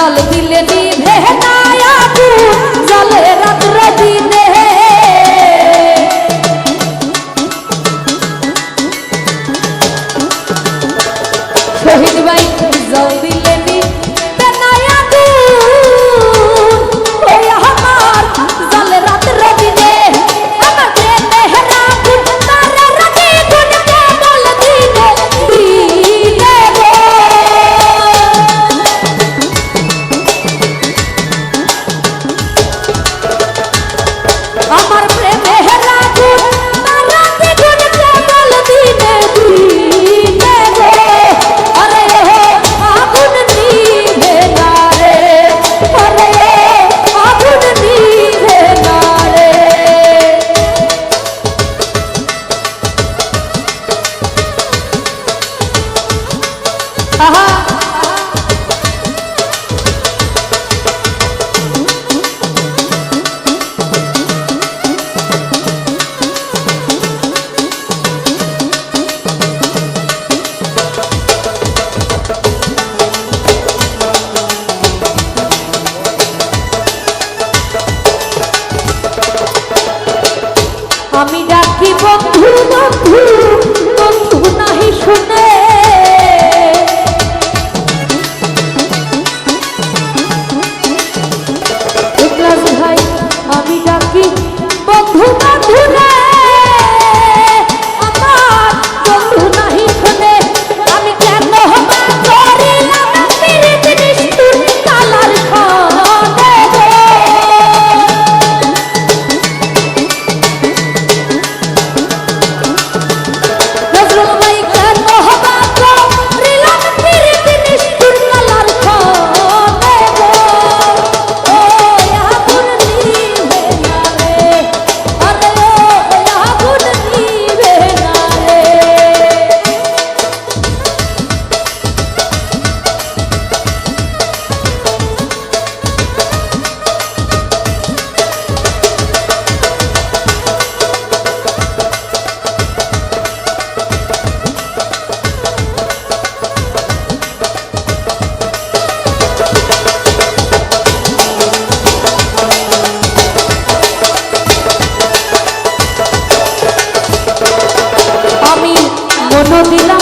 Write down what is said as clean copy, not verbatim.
জল দিলে নিভে না আগুন জলে রাত্র দিনে শহীদ ভাই জল দিলে নিভে না আগুন ওই আমার জলে রাত্র দিনে আমার প্রেমে আগুন তারা রাতে গুণ কেবল দিনে দিনে আমার প্রেমে আগুন তারা গুণ কেবল দিনে দিনে আরে আগুন নিভে না রে আরে আগুন নিভে না রে আহা আমি ডাকি বন্ধু বন্ধু বন্ধু নাহি শুনে ইখলাস ভাই আমি ডাকি বন্ধু বন্ধু রে আমার বন্ধু নাহি শুনে আমি কেন হবা করিলাম প্রীতি নিষ্ঠুর কালার খানে নজরুল ভাই কেন হবা করিলাম প্রীতি নিষ্ঠুর কালার খানে ও আগুন নিভে না রে আরে ও আগুন নিভে না রে আমি মন দিলাম